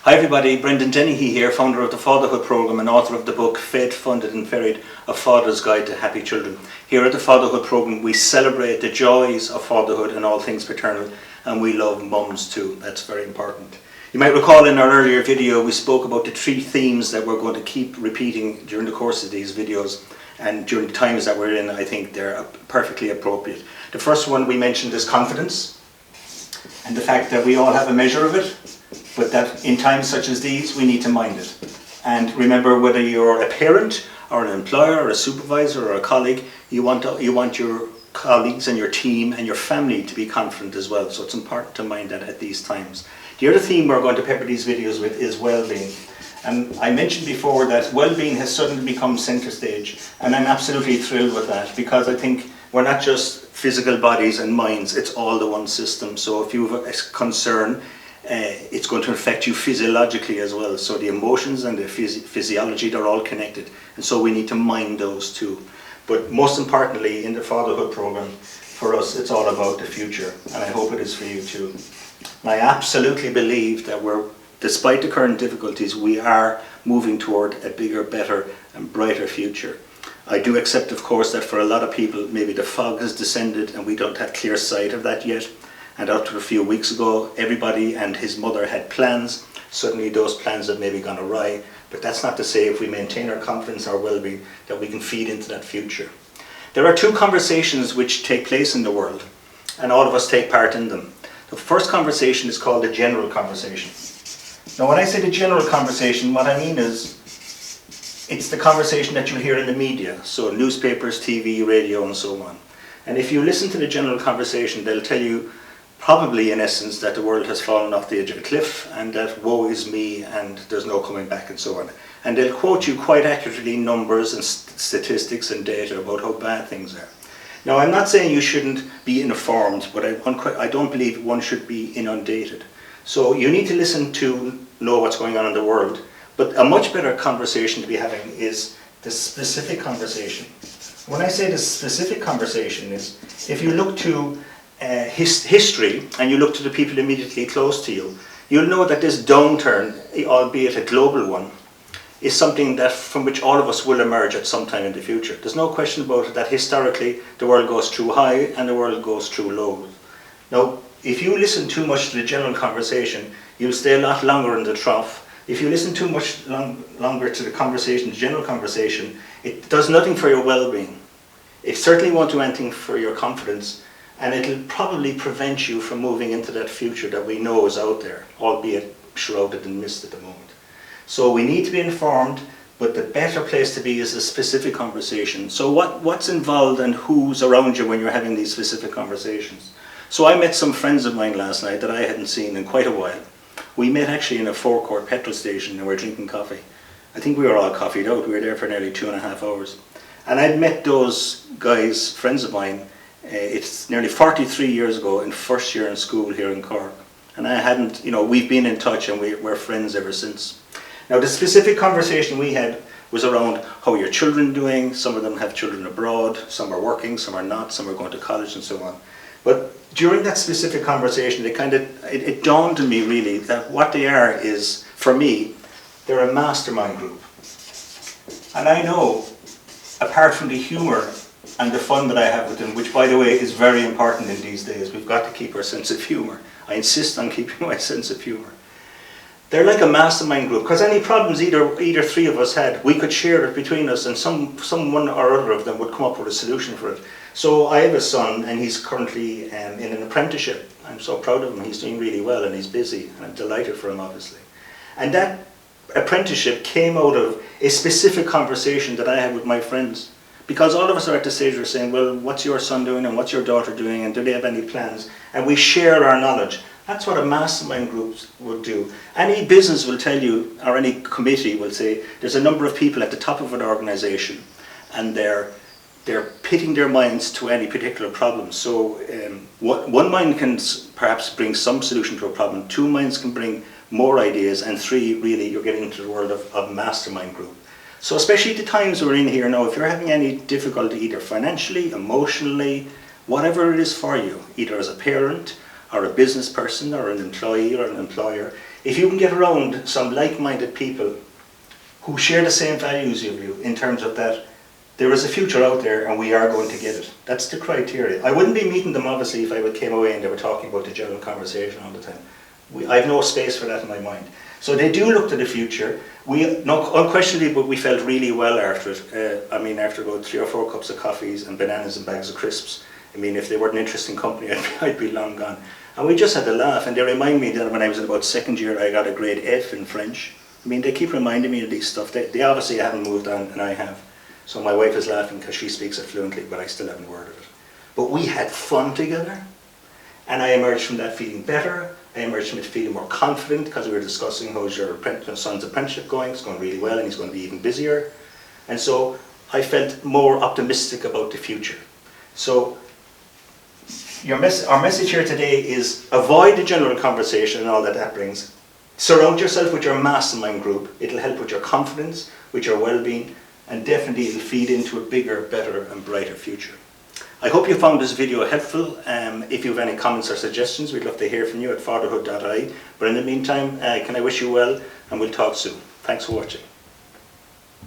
Hi everybody, Brendan Dennehy here, founder of the Fatherhood Programme and author of the book Fed, Funded and Ferried, A Father's Guide to Happy Children. Here at the Fatherhood Programme we celebrate the joys of fatherhood and all things paternal, and we love mums too. That's very important. You might recall in our earlier video we spoke about the 3 themes that we're going to keep repeating during the course of these videos, and during the times that we're in I think they're perfectly appropriate. The first one we mentioned is confidence, and the fact that we all have a measure of it, but that in times such as these we need to mind it. And remember, whether you're a parent or an employer or a supervisor or a colleague, you want your colleagues and your team and your family to be confident as well, so it's important to mind that at these times. The other theme we're going to pepper these videos with is well-being. And I mentioned before that well-being has suddenly become centre stage, and I'm absolutely thrilled with that, because I think we're not just physical bodies and minds, it's all the one system. So if you have a concern, it's going to affect you physiologically as well. So the emotions and the physiology, they're all connected, and so we need to mind those too. But most importantly, in the Fatherhood Programme, for us it's all about the future, and I hope it is for you too. And I absolutely believe that despite the current difficulties, we are moving toward a bigger, better and brighter future. I do accept, of course, that for a lot of people maybe the fog has descended and we don't have clear sight of that yet. And up to a few weeks ago, everybody and his mother had plans. Suddenly those plans have maybe gone awry, but that's not to say, if we maintain our confidence, our well-being, that we can feed into that future. There are 2 conversations which take place in the world, and all of us take part in them. The first conversation is called the general conversation. Now when I say the general conversation, what I mean is, it's the conversation that you'll hear in the media, so newspapers, TV, radio and so on. And if you listen to the general conversation, they'll tell you probably in essence that the world has fallen off the edge of a cliff, and that woe is me and there's no coming back and so on. And they'll quote you quite accurately numbers and statistics and data about how bad things are. Now I'm not saying you shouldn't be informed, but I don't believe one should be inundated. So you need to listen to know what's going on in the world, but a much better conversation to be having is the specific conversation. When I say the specific conversation is, if you look to history and you look to the people immediately close to you, you'll know that this downturn, albeit a global one, is something that from which all of us will emerge at some time in the future. There's no question about it that historically the world goes through high and the world goes through low. Now, if you listen too much to the general conversation, you'll stay a lot longer in the trough. If you listen too much longer to the conversation, the general conversation, it does nothing for your well-being. It certainly won't do anything for your confidence, and it'll probably prevent you from moving into that future that we know is out there, albeit shrouded in mist at the moment. So we need to be informed, but the better place to be is a specific conversation. So what's involved and who's around you when you're having these specific conversations? So I met some friends of mine last night that I hadn't seen in quite a while. We met actually in a forecourt petrol station and we were drinking coffee. I think we were all coffeeed out. We were there for nearly 2.5 hours. And I'd met those guys, friends of mine, it's nearly 43 years ago in first year in school here in Cork. And I hadn't, we've been in touch and we're friends ever since. Now the specific conversation we had was around how your children are doing. Some of them have children abroad, some are working, some are not, some are going to college and so on. But during that specific conversation, it dawned on me really that what they are is, for me, they're a mastermind group. And I know, apart from the humour and the fun that I have with them, which by the way is very important in these days, we've got to keep our sense of humour. I insist on keeping my sense of humour. They're like a mastermind group, because any problems either 3 of us had, we could share it between us, and someone or other of them would come up with a solution for it. So I have a son, and he's currently in an apprenticeship. I'm so proud of him. He's doing really well and he's busy, and I'm delighted for him obviously. And that apprenticeship came out of a specific conversation that I had with my friends, because all of us are at the stage where we're saying, well, what's your son doing and what's your daughter doing, and do they have any plans? And we share our knowledge. That's what a mastermind group would do. Any business will tell you, or any committee will say, there's a number of people at the top of an organisation, and they're pitting their minds to any particular problem. So one mind can perhaps bring some solution to a problem, 2 minds can bring more ideas, and 3, really, you're getting into the world of mastermind group. So especially the times we're in here now, if you're having any difficulty either financially, emotionally, whatever it is for you, either as a parent or a business person or an employee or an employer, if you can get around some like-minded people who share the same values of you in terms of that there is a future out there and we are going to get it. That's the criteria. I wouldn't be meeting them obviously if I came away and they were talking about the general conversation all the time. I have no space for that in my mind. So they do look to the future. Unquestionably, but we felt really well after it. I mean, after about 3 or 4 cups of coffees and bananas and bags of crisps. I mean, if they weren't an interesting company, I'd be long gone. And we just had a laugh, and they remind me that when I was in about 2nd year, I got a grade F in French. I mean, they keep reminding me of these stuff. They obviously haven't moved on, and I have. So my wife is laughing because she speaks it fluently, but I still haven't a word of it. But we had fun together, and I emerged from that feeling better. I emerged from it feeling more confident because we were discussing how's your son's apprenticeship going. It's going really well, and he's going to be even busier. And so I felt more optimistic about the future. So our message here today is avoid the general conversation and all that brings. Surround yourself with your mastermind group. It'll help with your confidence, with your well-being, and definitely it'll feed into a bigger, better and brighter future. I hope you found this video helpful. If you have any comments or suggestions, we'd love to hear from you at fatherhood.ie. But in the meantime, can I wish you well, and we'll talk soon. Thanks for watching.